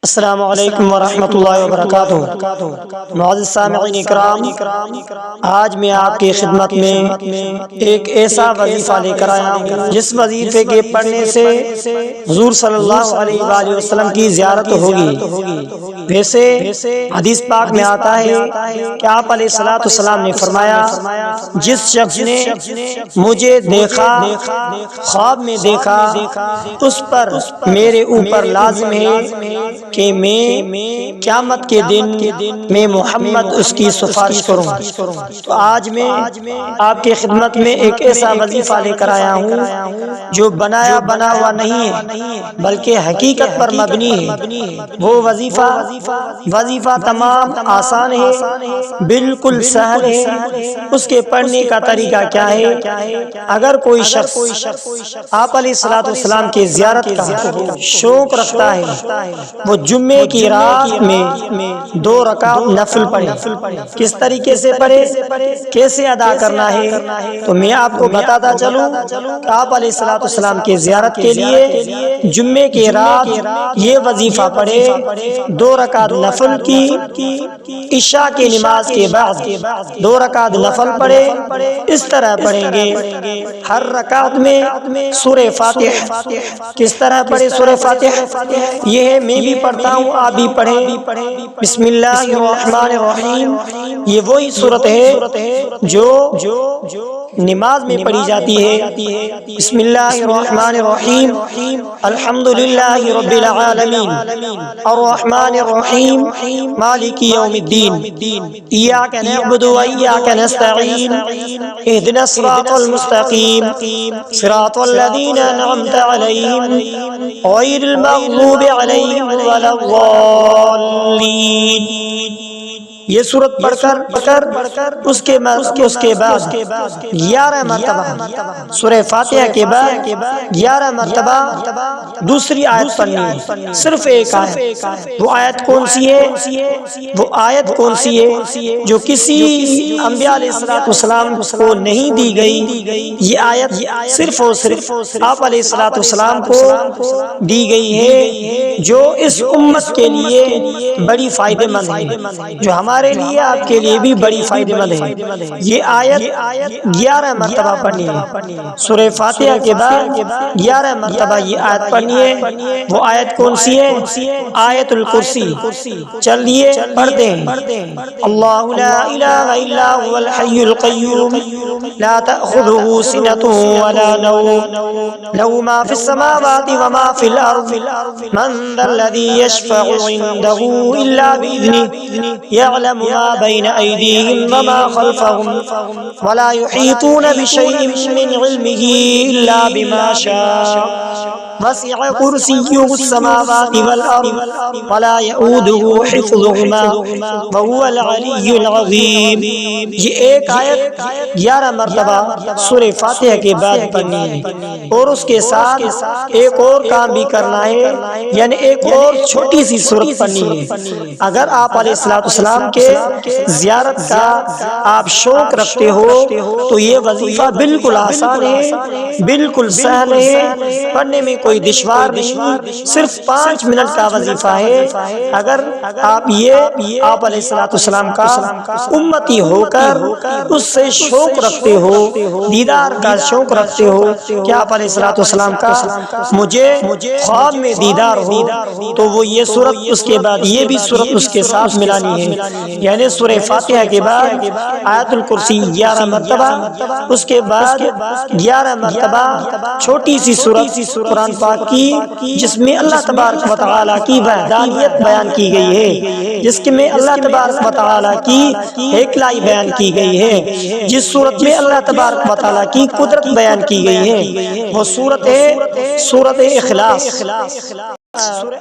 السلام علیکم ورحمۃ اللہ وبرکاتہ۔ معزز سامعین اکرام، آج میں آپ کی خدمت میں ایک ایسا وظیفہ لے کر آیا ہوں جس وظیفے کے پڑھنے سے حضور صلی اللہ علیہ وآلہ وسلم کی زیارت ہوگی۔ ویسے حدیث پاک میں آتا ہے کہ آپ علیہ الصلوۃ والسلام نے فرمایا، جس شخص نے مجھے دیکھا، خواب میں دیکھا، اس پر میرے اوپر لازم ہے کہ میں قیامت کے دن میں محمد اس کی سفارش کروں۔ تو آج میں آپ کی خدمت میں ایک ایسا وظیفہ لے کر آیا ہوں جو بنایا بنا ہوا نہیں ہے بلکہ حقیقت پر مبنی ہے۔ وہ وظیفہ تمام آسان ہے، بالکل سہل ہے۔ اس کے پڑھنے کا طریقہ کیا ہے؟ اگر کوئی شخص آپ علیہ الصلوۃ والسلام کی زیارت کا شوق رکھتا ہے، وہ جمعے کی رات میں 2 رکعت نفل پڑھے۔ کس طریقے سے پڑھے، کیسے ادا کرنا ہے، تو میں آپ کو بتاتا چلوں کہ آپ علیہ الصلوۃ والسلام کی زیارت کے لیے جمعے کی رات یہ وظیفہ پڑھے، 2 رکعت نفل کی، عشاء کی نماز کے بعد 2 رکعت نفل پڑھے۔ اس طرح پڑھیں گے، ہر رکعت میں سورہ فاتحہ۔ کس طرح پڑھے سورہ فاتحہ؟ یہ ہے، میں بھی پڑھتا ہوں، آپ بھی پڑھیں۔ بسم اللہ الرحمن الرحیم، یہ وہی سورت ہے جو نماز میں پڑھی جاتی ہے۔ بسم اللہ الرحمن الرحیم، الحمدللہ رب العالمین، الرحمن الرحیم، مالک یوم الدین، ایاک نعبد و ایاک نستعین، اہدنا الصراط المستقیم، صراط الذین انعمت علیہم غیر المغضوب علیہم ولا الضالین۔ یہ سورت پڑھ کر اس کے بعد 11 مرتبہ سورہ فاتحہ کے بعد 11 مرتبہ دوسری آیت پڑھنی ہے، صرف ایک آیت۔ وہ آیت کون سی ہے؟ وہ آیت کون سی ہے جو کسی انبیاء علیہ الصلوۃ والسلام کو نہیں دی گئی؟ یہ آیت صرف اور صرف آپ علیہ الصلوۃ والسلام کو دی گئی ہے، جو اس امت کے لیے بڑی فائدہ مند ہے، جو ہمارے لیے آپ کے لیے بھی بڑی فائدہ مند ہے۔ یہ آیت 11 مرتبہ پڑھنی ہے، سورہ فاتحہ کے بعد 11 مرتبہ یہ آیت پڑھنی ہے۔ وہ آیت کون سی ہے؟ آیت الکرسی۔ چلیے پڑھتے ہیں۔ اللہ لا الہ الا هو الحی القیوم لا تأخذه سنة ولا نوم له ما في السماوات وما في الأرض من ذا الذي يشفع عنده إلا بإذنه يعلم ما بين أيديهم وما خلفهم ولا يحيطون بشيء من علمه إلا بما شاء وسع كرسيه السماوات والأرض ولا يؤوده حفظهما وهو العلي العظيم۔ یہ ایک آیت 11 مرتبہ سورہ فاتحہ کے بعد پڑھنی ہے، اور اس کے ساتھ ایک اور کام بھی کرنا ہے، یعنی ایک اور چھوٹی سی سورت پڑھنی ہے۔ اگر آپ علیہ الصلوۃ والسلام کے زیارت کا آپ شوق رکھتے ہو تو یہ وظیفہ بالکل آسان ہے، بالکل سہل ہے، پڑھنے میں کوئی دشوار نہیں، صرف 5 منٹ کا وظیفہ ہے۔ اگر آپ آپ علیہ الصلوۃ والسلام کا امتی ہو کر اس سے شوق رکھتے ہو، دیدار کا شوق رکھتے ہو کہ آپ علیہ الصلوۃ والسلام کا مجھے خواب میں دیدار ہو، تو وہ یہ سورت، اس کے بعد یہ بھی سورت اس کے ساتھ ملانی ہے، یعنی سورہ فاتحہ کے بعد آیت الکرسی 11 مرتبہ، اس کے بعد 11 مرتبہ چھوٹی سی سورت قرآن پاک کی، جس میں اللہ تبارک و تعالیٰ کی وحدانیت بیان کی گئی ہے، جس میں اللہ تبارک و تعالیٰ کی ایکلائی بیان کی گئی ہے، جس سورت میں اللہ تبارک و تعالیٰ کی قدرت بیان کی گئی ہے، وہ سورت ہے سورت اخلاص۔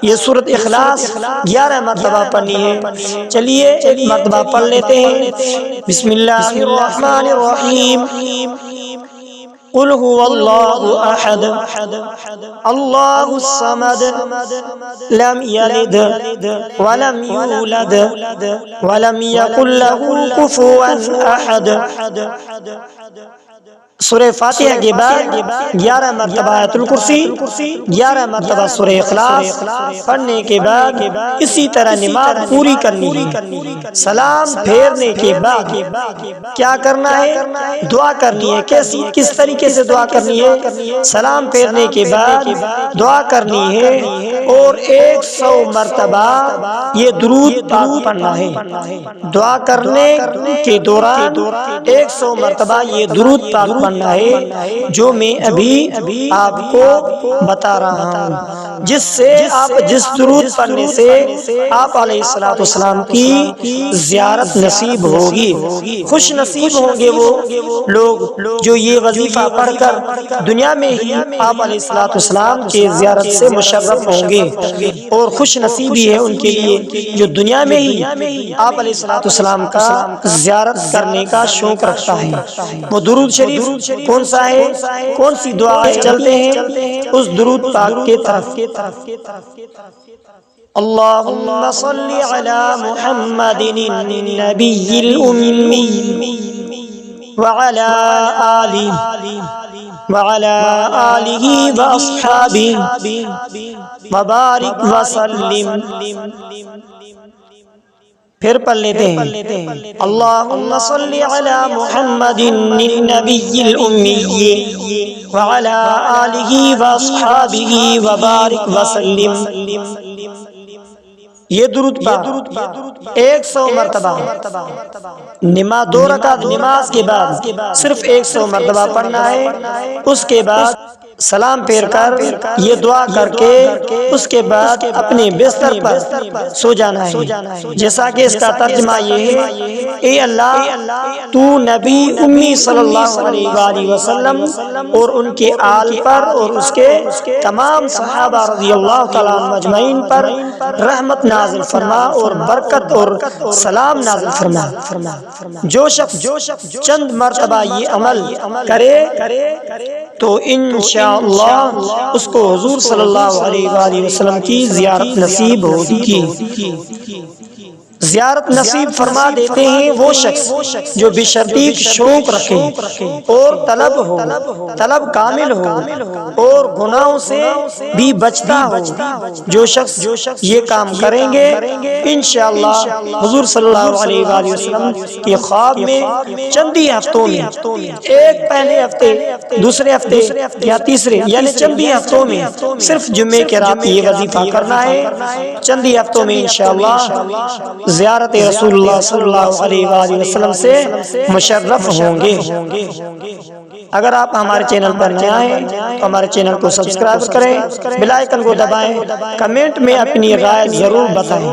یہ سورت اخلاص 11 مرتبہ پڑھنی ہے۔ چلیے ایک مرتبہ پڑھ لیتے ہیں۔ بسم اللہ الرحمن الرحیم، قل هو اللہ احد اللہ الصمد لم یلد ولم یولد ولم یکن له کفوا احد۔ سورہ فاتحہ کے بعد 11 مرتبہ آیت الکرسی، 11 مرتبہ سورہ اخلاص پڑھنے کے بعد اسی طرح نماز پوری کرنی ہے۔ سلام پھیرنے کے بعد کیا کرنا ہے؟ دعا کرنی ہے۔ کس طریقے سے دعا کرنی ہے؟ سلام پھیرنے کے بعد دعا کرنی ہے اور 100 مرتبہ یہ درود پاک پڑھنا ہے۔ دعا کرنے کے دوران 100 مرتبہ یہ درود پاک پڑھنا ہے جو میں ابھی آپ کو بتا رہا ہوں، جس سے آپ جس درود پڑھنے سے آپ علیہ الصلوۃ والسلام کی زیارت نصیب ہوگی۔ خوش نصیب ہوں گے وہ لوگ جو یہ وظیفہ پڑھ کر دنیا میں ہی آپ علیہ الصلوۃ والسلام کے زیارت سے مشرف ہوں گے، اور خوش نصیبی ہے ان کے لیے جو دنیا میں ہی آپ علیہ الصلوۃ والسلام کا زیارت کرنے کا شوق رکھتا ہے۔ وہ درود شریف کون سا ہے؟ کون سی دعا ہے؟ چلتے ہیں اس درود پاک کے طرف۔ اللہم صلی علی محمد النبی الأمی وعلی آلہ وأصحابہ وبارک وسلم۔ پھر پڑھ لیتے ہیں اللہم صلی علی محمد النبی الأمی وعلی آلہ وأصحابہ وبارک وسلم۔ یہ درود پاک 100 مرتبہ نماز 2 رکعت نماز کے بعد صرف 100 مرتبہ پڑھنا ہے۔ اس کے بعد سلام پھیر کر یہ دعا کر کے اس کے بعد اپنے بستر پر سو جانا ہے، جیسا کہ اس کا ترجمہ یہ ہے: اے اللہ تو نبی امی صلی اللہ علیہ وآلہ وسلم اور ان کے آل پر اور اس کے تمام صحابہ رضی اللہ تعالیٰ عنہم اجمعین پر رحمت نازل فرما اور برکت اور سلام نازل فرما۔ جو شخص چند مرتبہ یہ عمل کرے تو انشاءاللہ اس کو حضور صلی اللہ علیہ وآلہ وسلم کی زیارت نصیب ہوگی۔ زیارت نصیب فرما دیتے ہیں وہ شخص جو بشرطیق شوق رکھے اور طلب کامل ہو اور گناہوں سے بھی بچتا ہو۔ جو شخص یہ کام کریں گے انشاءاللہ حضور صلی اللہ علیہ وآلہ وسلم کے خواب میں چند ہی ہفتوں میں، ایک پہلے ہفتے، دوسرے ہفتے یا تیسرے، یعنی چند ہی ہفتوں میں، صرف جمعے کے رات یہ وظیفہ کرنا ہے، چند ہی ہفتوں میں انشاءاللہ زیارت رسول اللہ صلی اللہ علیہ وآلہ وسلم سے مشرف ہوں گے۔ اگر آپ ہمارے چینل پر نئے ہیں تو ہمارے چینل کو سبسکرائب کریں، بیل آئیکن کو دبائیں، کمنٹ میں اپنی رائے ضرور بتائیں۔